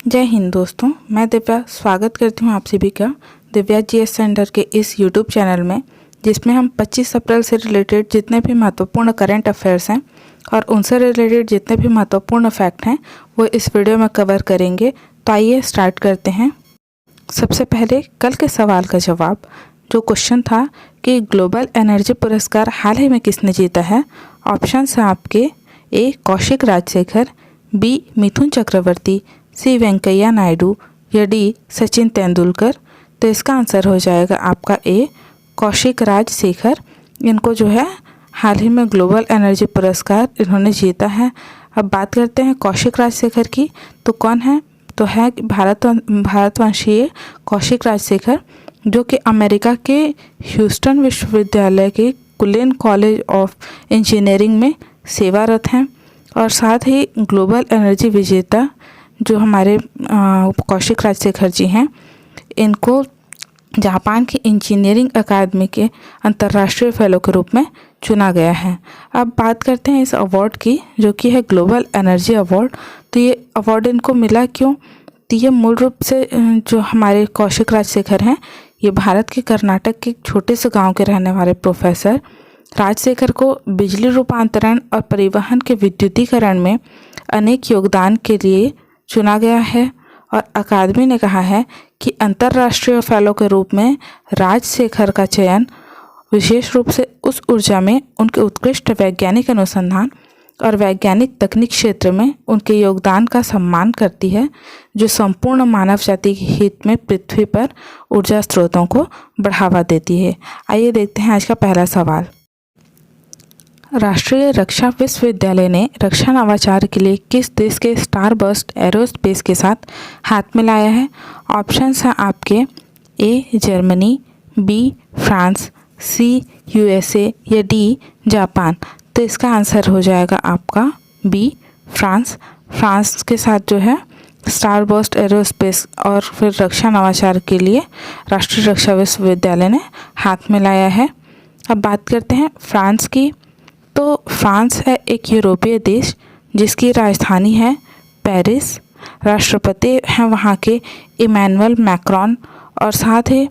जय हिंद दोस्तों, मैं दिव्या स्वागत करती हूँ आप सभी का दिव्या जीएस सेंटर के इस यूट्यूब चैनल में, जिसमें हम 25 अप्रैल से रिलेटेड जितने भी महत्वपूर्ण करंट अफेयर्स हैं और उनसे रिलेटेड जितने भी महत्वपूर्ण फैक्ट हैं वो इस वीडियो में कवर करेंगे। तो आइए स्टार्ट करते हैं। सबसे पहले कल के सवाल का जवाब, जो क्वेश्चन था कि ग्लोबल एनर्जी पुरस्कार हाल ही में किसने जीता है। ऑप्शंस हैं आपके ए कौशिक राजशेखर, बी मिथुन चक्रवर्ती, सी वेंकैया नायडू या डी सचिन तेंदुलकर। तो इसका आंसर हो जाएगा आपका ए कौशिक राजशेखर। इनको जो है हाल ही में ग्लोबल एनर्जी पुरस्कार इन्होंने जीता है। अब बात करते हैं कौशिक राजशेखर की, तो कौन है, तो है भारतवंशीय कौशिक राजशेखर, जो कि अमेरिका के ह्यूस्टन विश्वविद्यालय के कुलिन कॉलेज ऑफ इंजीनियरिंग में सेवारत हैं। और साथ ही ग्लोबल एनर्जी विजेता जो हमारे कौशिक राजशेखर जी हैं, इनको जापान की इंजीनियरिंग अकादमी के अंतर्राष्ट्रीय फेलो के रूप में चुना गया है। अब बात करते हैं इस अवार्ड की, जो कि है ग्लोबल एनर्जी अवार्ड। तो ये अवार्ड इनको मिला क्यों, तो ये मूल रूप से जो हमारे कौशिक राजशेखर हैं, ये भारत के कर्नाटक के छोटे से गांव के रहने वाले प्रोफेसर राजशेखर को बिजली रूपांतरण और परिवहन के विद्युतीकरण में अनेक योगदान के लिए चुना गया है। और अकादमी ने कहा है कि अंतर्राष्ट्रीय फेलो के रूप में राजशेखर का चयन विशेष रूप से उस ऊर्जा में उनके उत्कृष्ट वैज्ञानिक अनुसंधान और वैज्ञानिक तकनीक क्षेत्र में उनके योगदान का सम्मान करती है, जो संपूर्ण मानव जाति के हित में पृथ्वी पर ऊर्जा स्रोतों को बढ़ावा देती है। आइए देखते हैं आज का पहला सवाल। राष्ट्रीय रक्षा विश्वविद्यालय ने रक्षा नवाचार के लिए किस देश के स्टारबस्ट एरोस्पेस के साथ हाथ मिलाया है। ऑप्शंस हैं आपके A Germany, B France, C USA या डी जापान। तो इसका आंसर हो जाएगा आपका बी फ्रांस। फ्रांस के साथ जो है स्टारबस्ट एरोस्पेस और फिर रक्षा नवाचार के लिए राष्ट्रीय रक्षा विश्वविद्यालय ने हाथ मिलाया है। अब बात करते हैं फ्रांस की। तो फ्रांस है एक यूरोपीय देश जिसकी राजधानी है पेरिस। राष्ट्रपति हैं वहाँ के इमैनुअल मैक्रोन। और साथ ही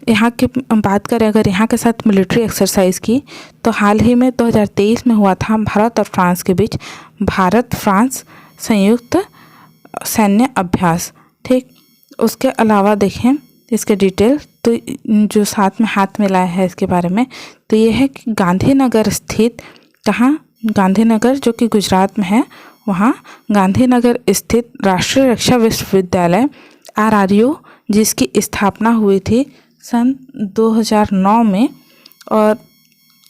यहाँ की बात करें अगर यहाँ के साथ मिलिट्री एक्सरसाइज की, तो हाल ही में 2023 में हुआ था भारत और फ्रांस के बीच भारत फ्रांस संयुक्त सैन्य अभ्यास। ठीक, उसके अलावा देखें इसके डिटेल, तो जो साथ में हाथ मिलाया है इसके बारे में, तो ये है कि गांधीनगर स्थित, कहाँ, गांधीनगर जो कि गुजरात में है, वहाँ गांधीनगर स्थित राष्ट्रीय रक्षा विश्वविद्यालय RRU, जिसकी स्थापना हुई थी सन 2009 में। और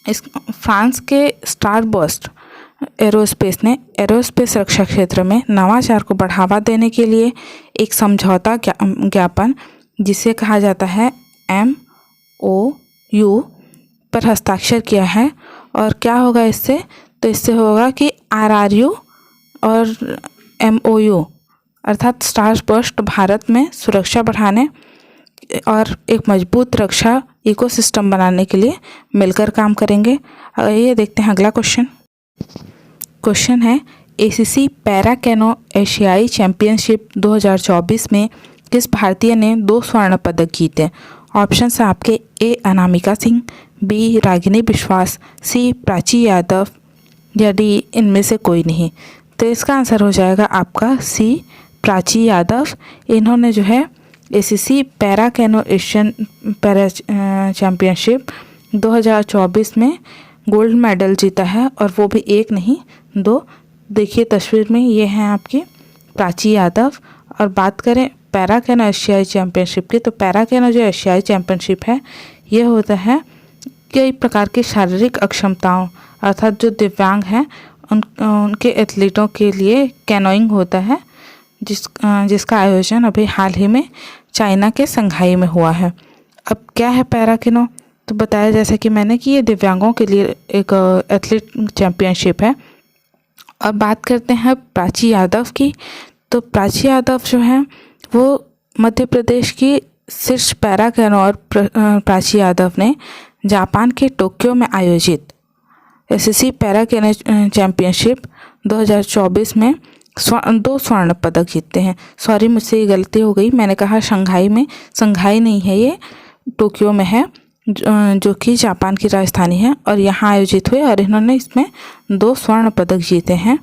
इस फ्रांस के स्टारबस्ट एरोस्पेस ने एरोस्पेस रक्षा क्षेत्र में नवाचार को बढ़ावा देने के लिए एक समझौता ज्ञापन, जिसे कहा जाता है MOU, पर हस्ताक्षर किया है। और क्या होगा इससे, तो इससे होगा कि RRU और MOU अर्थात स्टारबस्ट भारत में सुरक्षा बढ़ाने और एक मजबूत रक्षा इकोसिस्टम बनाने के लिए मिलकर काम करेंगे। ये देखते हैं अगला क्वेश्चन है ACC पैरा कैनो एशियाई चैम्पियनशिप 2024 में किस भारतीय ने 2 स्वर्ण पदक जीते। ऑप्शन है आपके ए अनामिका सिंह, बी रागिनी विश्वास, सी प्राची यादव या डी इनमें से कोई नहीं। तो इसका आंसर हो जाएगा आपका सी प्राची यादव। इन्होंने जो है ACC para canoe Asian para championship 2024 में गोल्ड मेडल जीता है, और वो भी एक नहीं 2। देखिए तस्वीर में ये हैं आपकी प्राची यादव। और बात करें पैरा कैनो एशियाई चैम्पियनशिप की, तो पैरा कैनो जो एशियाई चैम्पियनशिप है, ये होता है कई प्रकार की शारीरिक अक्षमताओं अर्थात जो दिव्यांग हैं उनके एथलीटों के लिए कैनोइंग होता है, जिसका आयोजन अभी हाल ही में चाइना के संघाई में हुआ है। अब क्या है पैरा कैनो, तो बताया जैसे कि मैंने कि ये दिव्यांगों के लिए एक एथलीट चैम्पियनशिप है। अब बात करते हैं प्राची यादव की। तो प्राची यादव जो है वो मध्य प्रदेश की शीर्ष पैरा कैनो, और प्राची यादव ने जापान के टोक्यो में आयोजित ACC पैरा कैनो चैम्पियनशिप 2024 में 2 स्वर्ण पदक जीतते हैं। सॉरी, मुझसे ये गलती हो गई, मैंने कहा शंघाई में, शंघाई नहीं है ये, टोक्यो में है, जो कि जापान की राजधानी है, और यहाँ आयोजित हुए और इन्होंने इसमें 2 स्वर्ण पदक जीते हैं।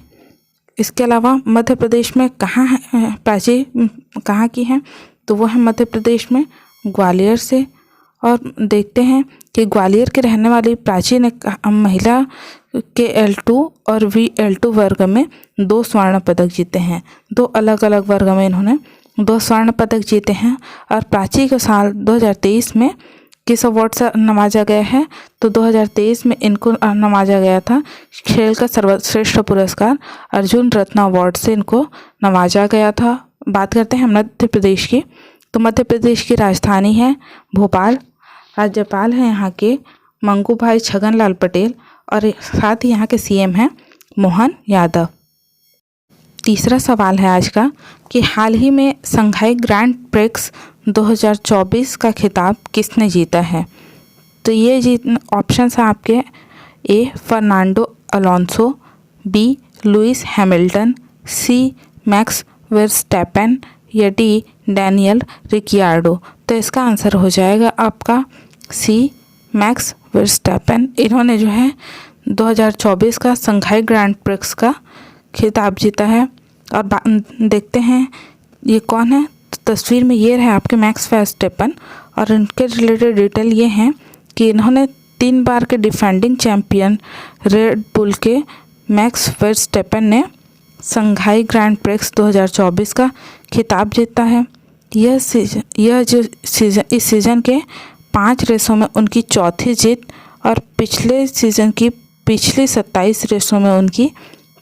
इसके अलावा मध्य प्रदेश में कहाँ है प्राची, कहाँ की हैं, तो वो है मध्य प्रदेश में ग्वालियर से। और देखते हैं कि ग्वालियर के रहने वाली प्राची ने महिला के L2 और VL2 वर्ग में 2 स्वर्ण पदक जीते हैं। 2 अलग अलग वर्ग में इन्होंने 2 स्वर्ण पदक जीते हैं। और प्राची को साल 2023 में किस अवार्ड से नवाजा गया है, तो 2023 में इनको नवाजा गया था खेल का सर्वश्रेष्ठ पुरस्कार अर्जुन रत्न अवार्ड से इनको नवाजा गया था। बात करते हैं मध्य प्रदेश की, तो मध्य प्रदेश की राजधानी है भोपाल। राज्यपाल हैं यहाँ के मंगू भाई छगन लाल पटेल, और साथ ही यहाँ के CM हैं मोहन यादव। तीसरा सवाल है आज का कि हाल ही में शंघाई ग्रैंड प्रिक्स 2024 का खिताब किसने जीता है, तो ये ऑप्शन है आपके A Fernando Alonso, B Lewis Hamilton, C max Verstappen या D डैनियल रिकियार्डो। तो इसका आंसर हो जाएगा आपका C मैक्स वर्स्टैपेन। इन्होंने जो है 2024 का शंघाई ग्रैंड प्रिक्स का खिताब जीता है। और देखते हैं ये कौन है, तो तस्वीर में ये है आपके मैक्स वर्स्टैपेन, और इनके रिलेटेड डिटेल ये हैं कि इन्होंने 3 बार के डिफेंडिंग चैम्पियन रेड बुल के मैक्स वर्स्टैपेन ने शंघाई ग्रैंड प्रिक्स 2024 का खिताब जीता है। इस सीज़न के 5 रेसों में उनकी चौथी जीत, और पिछले सीज़न की पिछली 27 रेसों में उनकी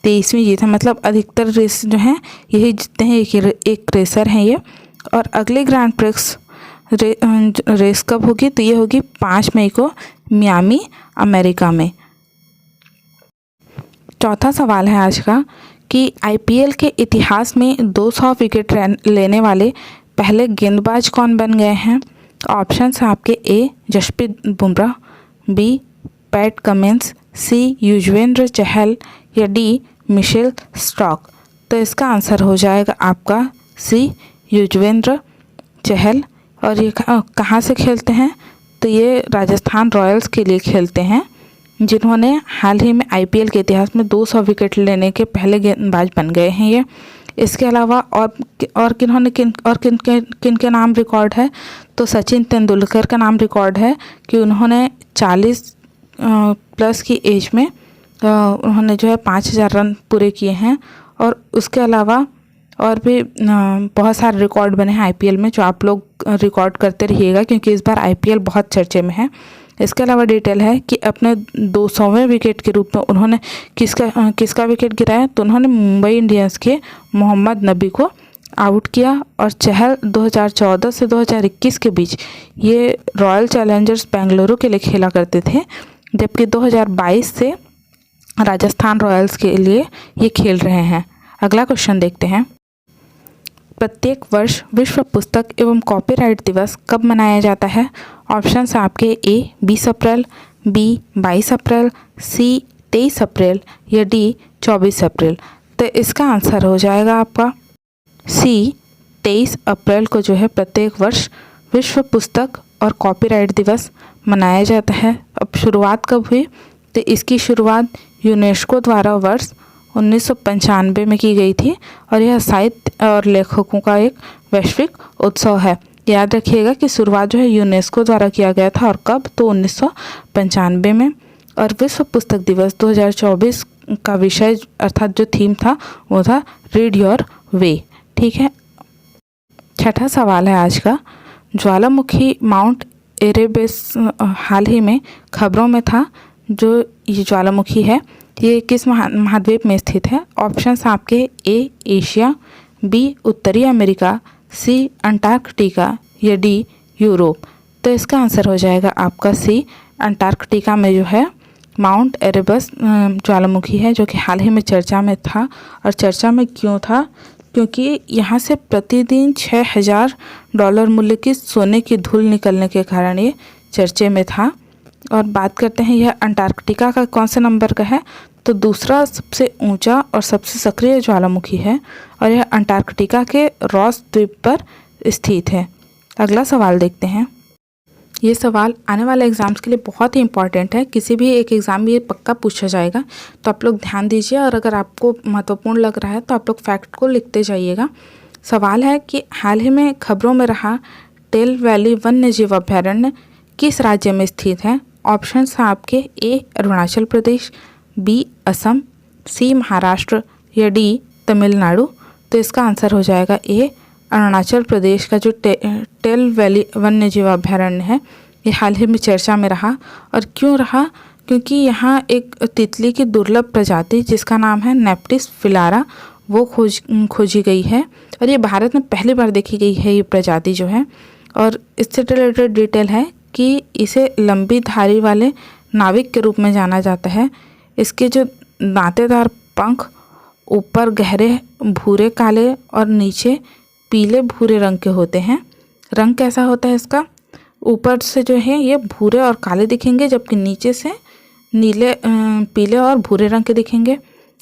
23वीं जीत है। मतलब अधिकतर रेस जो हैं यही जीतते हैं, एक रेसर हैं ये। और अगले ग्रैंड प्रिक्स रेस कब होगी, तो ये होगी 5 मई को मियामी अमेरिका में। चौथा सवाल है आज का कि IPL के इतिहास में 200 विकेट लेने वाले पहले गेंदबाज कौन बन गए हैं। ऑप्शन है आपके A Jasprit Bumrah, B Pat Cummins, C Yuzvendra Chahal या D मिशेल स्टॉक। तो इसका आंसर हो जाएगा आपका C युजवेंद्र चहल। और ये कहाँ से खेलते हैं, तो ये राजस्थान रॉयल्स के लिए खेलते हैं, जिन्होंने हाल ही में IPL के इतिहास में 200 विकेट लेने के पहले गेंदबाज बन गए हैं ये। इसके अलावा और किन के नाम रिकॉर्ड है, तो सचिन तेंदुलकर का नाम रिकॉर्ड है कि उन्होंने 40 प्लस की एज में उन्होंने जो है 5000 रन पूरे किए हैं। और उसके अलावा और भी बहुत सारे रिकॉर्ड बने हैं IPL में, जो आप लोग रिकॉर्ड करते रहिएगा क्योंकि इस बार IPL बहुत चर्चे में है। इसके अलावा डिटेल है कि अपने 200वें विकेट के रूप में उन्होंने किसका विकेट गिराया, तो उन्होंने मुंबई इंडियंस के मोहम्मद नबी को आउट किया। और चहल 2014 से 2021 के बीच ये रॉयल चैलेंजर्स बेंगलुरु के लिए खेला करते थे, जबकि 2022 से राजस्थान रॉयल्स के लिए ये खेल रहे हैं। अगला क्वेश्चन देखते हैं, प्रत्येक वर्ष विश्व पुस्तक एवं कॉपीराइट दिवस कब मनाया जाता है। ऑप्शन है आपके A 20 April, B 22 April, C 23 अप्रैल या D 24 अप्रैल। तो इसका आंसर हो जाएगा आपका C 23 अप्रैल को जो है प्रत्येक वर्ष विश्व पुस्तक और कॉपीराइट दिवस मनाया जाता है। अब शुरुआत कब हुई, तो इसकी शुरुआत यूनेस्को द्वारा वर्ष 1995 में की गई थी, और यह साहित्य और लेखकों का एक वैश्विक उत्सव है। याद रखिएगा कि शुरुआत जो है यूनेस्को द्वारा किया गया था, और कब, तो 1995 में। और विश्व पुस्तक दिवस 2024 का विषय अर्थात जो थीम था वो था रीड योर वे। ठीक है। छठा सवाल है आज का, ज्वालामुखी माउंट एरेबस हाल ही में खबरों में था। जो ये ज्वालामुखी है ये किस महाद्वीप में स्थित है। ऑप्शन आपके A एशिया, B उत्तरी अमेरिका, C अंटार्कटिका या D यूरोप। तो इसका आंसर हो जाएगा आपका C अंटार्कटिका में जो है माउंट एरेबस ज्वालामुखी है, जो कि हाल ही में चर्चा में था। और चर्चा में क्यों था, क्योंकि यहाँ से प्रतिदिन $6000 मूल्य की सोने की धूल निकलने के कारण ये चर्चे में था। और बात करते हैं यह अंटार्कटिका का कौन से नंबर का है, तो दूसरा सबसे ऊंचा और सबसे सक्रिय ज्वालामुखी है और यह अंटार्कटिका के रॉस द्वीप पर स्थित है। अगला सवाल देखते हैं। ये सवाल आने वाले एग्ज़ाम्स के लिए बहुत ही इंपॉर्टेंट है, किसी भी एक एग्ज़ाम में ये पक्का पूछा जाएगा, तो आप लोग ध्यान दीजिए और अगर आपको महत्वपूर्ण लग रहा है तो आप लोग फैक्ट को लिखते जाइएगा। सवाल है कि हाल ही में खबरों में रहा टेल वैली वन्यजीव अभयारण्य किस राज्य में स्थित है? ऑप्शंस हैं आपके ए अरुणाचल प्रदेश, बी असम, सी महाराष्ट्र या डी तमिलनाडु। तो इसका आंसर हो जाएगा ए अरुणाचल प्रदेश का जो टेल वैली वन्यजीव अभयारण्य है, ये हाल ही में चर्चा में रहा। और क्यों रहा? क्योंकि यहाँ एक तितली की दुर्लभ प्रजाति जिसका नाम है नेप्टिस फिलारा वो खोजी गई है और ये भारत में पहली बार देखी गई है ये प्रजाति जो है। और इससे रिलेटेड डिटेल है कि इसे लंबी धारी वाले नाविक के रूप में जाना जाता है। इसके जो दांतेदार पंख ऊपर गहरे भूरे काले और नीचे पीले भूरे रंग के होते हैं। रंग कैसा होता है इसका? ऊपर से जो है ये भूरे और काले दिखेंगे, जबकि नीचे से नीले पीले और भूरे रंग के दिखेंगे।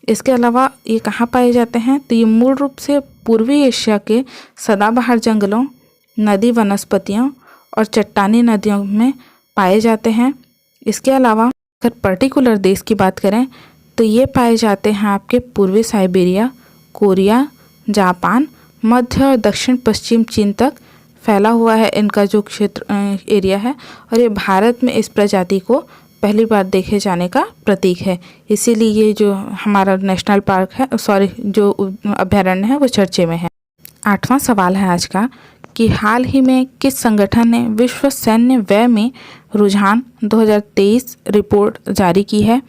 इसके अलावा ये कहाँ पाए जाते हैं? तो ये मूल रूप से पूर्वी एशिया के सदाबहार जंगलों, नदी वनस्पतियों और चट्टानी नदियों में पाए जाते हैं। इसके अलावा अगर पर्टिकुलर देश की बात करें तो ये पाए जाते हैं आपके पूर्वी साइबेरिया, कोरिया, जापान, मध्य और दक्षिण पश्चिम चीन तक फैला हुआ है इनका जो क्षेत्र एरिया है। और ये भारत में इस प्रजाति को पहली बार देखे जाने का प्रतीक है, इसीलिए ये जो हमारा नेशनल पार्क है जो अभयारण्य है वो चर्चे में है। 8वां सवाल है आज का कि हाल ही में किस संगठन ने विश्व सैन्य व्यय में रुझान 2023 रिपोर्ट जारी की है?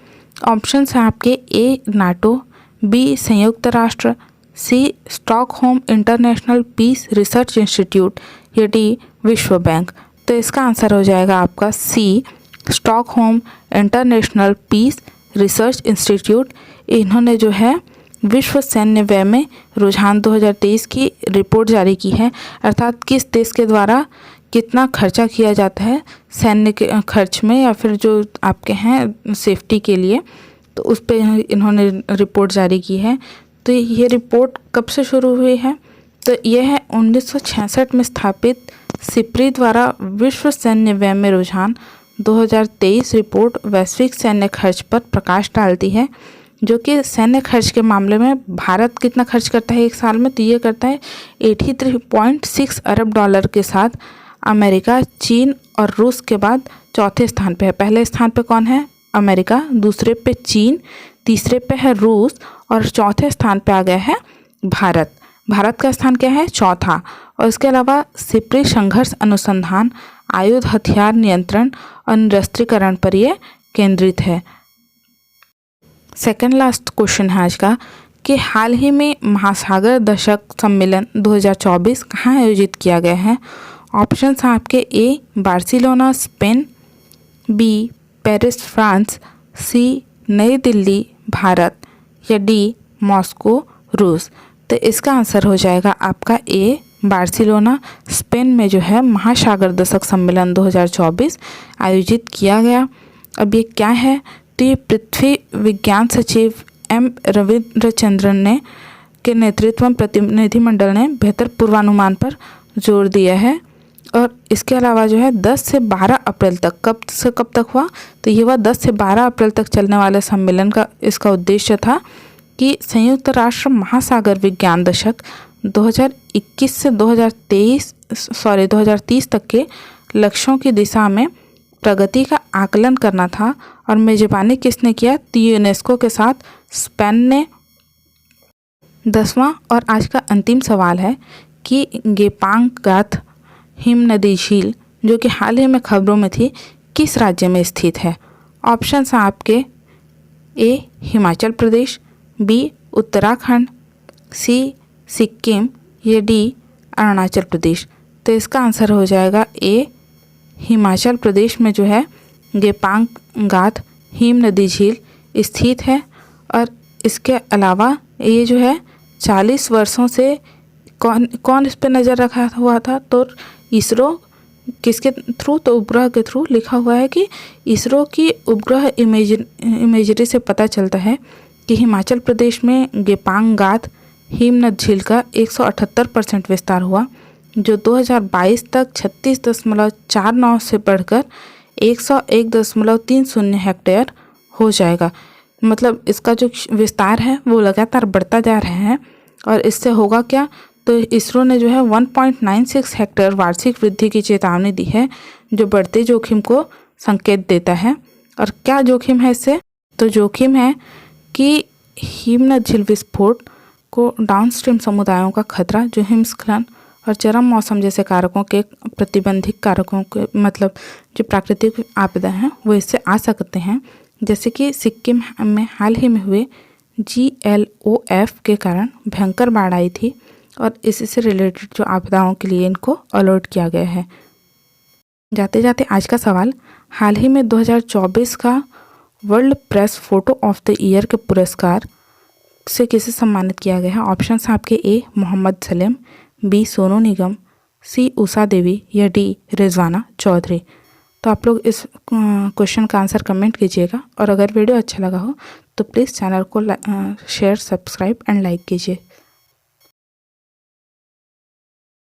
ऑप्शंस हैं आपके ए नाटो, बी संयुक्त राष्ट्र, C Stockholm International Peace Research Institute या डी विश्व बैंक। तो इसका आंसर हो जाएगा आपका C Stockholm International Peace Research Institute. इन्होंने जो है विश्व सैन्य व्यय में रुझान 2023 की रिपोर्ट जारी की है, अर्थात किस देश के द्वारा कितना खर्चा किया जाता है सैन्य के खर्च में या फिर जो आपके हैं सेफ्टी के लिए, तो उस पर इन्होंने रिपोर्ट जारी की है। तो ये रिपोर्ट कब से शुरू हुई है? तो यह है 1966 में स्थापित सिप्री द्वारा विश्व सैन्य व्यय में रुझान 2023 रिपोर्ट वैश्विक सैन्य खर्च पर प्रकाश डालती है, जो कि सैन्य खर्च के मामले में भारत कितना खर्च करता है एक साल में? तो ये करता है 83.6 अरब डॉलर के साथ अमेरिका, चीन और रूस के बाद चौथे स्थान पे है। पहले स्थान पे कौन है? अमेरिका, दूसरे पे चीन, तीसरे पे है रूस और चौथे स्थान पे आ गया है भारत। भारत का स्थान क्या है? चौथा। और इसके अलावा सिप्री संघर्ष अनुसंधान, आयुध हथियार नियंत्रण और निरस्त्रीकरण पर यह केंद्रित है। सेकेंड लास्ट क्वेश्चन है आज का कि हाल ही में महासागर दशक सम्मेलन 2024 कहाँ आयोजित किया गया है? ऑप्शन हैं आपके A Barcelona Spain, B Paris France, C Nai Delhi Bharat या डी मॉस्को रूस। तो इसका आंसर हो जाएगा आपका ए बार्सिलोना स्पेन में जो है महासागर दशक सम्मेलन 2024 आयोजित किया गया। अब ये क्या है? तो ये पृथ्वी विज्ञान सचिव एम रविंद्रचंद्रन ने के नेतृत्व में प्रतिनिधिमंडल ने बेहतर पूर्वानुमान पर जोर दिया है। और इसके अलावा जो है 10 से 12 अप्रैल तक, कब से कब तक हुआ? तो ये हुआ 10 से 12 अप्रैल तक चलने वाले सम्मेलन का इसका उद्देश्य था कि संयुक्त राष्ट्र महासागर विज्ञान दशक 2021 से 2030 तक के लक्ष्यों की दिशा में प्रगति का आकलन करना था। और मेजबानी किसने किया? तो यूनेस्को के साथ स्पेन ने। 10वां और आज का अंतिम सवाल है कि गेपांग गाथ हिम नदी झील जो कि हाल ही में खबरों में थी किस राज्य में स्थित है? ऑप्शन हैं आपके ए हिमाचल प्रदेश, बी उत्तराखंड, सी सिक्किम या डी अरुणाचल प्रदेश। तो इसका आंसर हो जाएगा ए हिमाचल प्रदेश में जो है गेपांग गाथ हिम नदी झील स्थित है। और इसके अलावा ये जो है 40 वर्षों से कौन इस पर नज़र रखा हुआ था? तो इसरो किसके थ्रू, तो उपग्रह के थ्रू लिखा हुआ है कि इसरो की उपग्रह इमेजरी से पता चलता है कि हिमाचल प्रदेश में गेपांगात हिमनद झील का 178% विस्तार हुआ, जो 2022 तक 36.49 से बढ़कर 101.30 हेक्टेयर हो जाएगा। मतलब इसका जो विस्तार है वो लगातार बढ़ता जा रहा है। और इससे होगा क्या, तो इसरो ने जो है 1.96 हेक्टेयर वार्षिक वृद्धि की चेतावनी दी है, जो बढ़ते जोखिम को संकेत देता है। और क्या जोखिम है इससे, तो जोखिम है कि हिमनद झील विस्फोट को डाउनस्ट्रीम समुदायों का खतरा, जो हिमस्खलन और चरम मौसम जैसे कारकों के प्रतिबंधित कारकों के मतलब जो प्राकृतिक आपदा हैं वो इससे आ सकते हैं। जैसे कि सिक्किम में हाल ही में हुए GLOF के कारण भयंकर बाढ़ आई थी और इसी से रिलेटेड जो आपदाओं के लिए इनको अलर्ट किया गया है। जाते जाते आज का सवाल, हाल ही में 2024 का world press photo of the year के पुरस्कार से किसे सम्मानित किया गया है? ऑप्शंस आपके ए मोहम्मद सलीम, बी सोनू निगम, सी उषा देवी या डी रिजवाना चौधरी। तो आप लोग इस क्वेश्चन का आंसर कमेंट कीजिएगा और अगर वीडियो अच्छा लगा हो तो प्लीज़ चैनल को शेयर, सब्सक्राइब एंड लाइक कीजिए।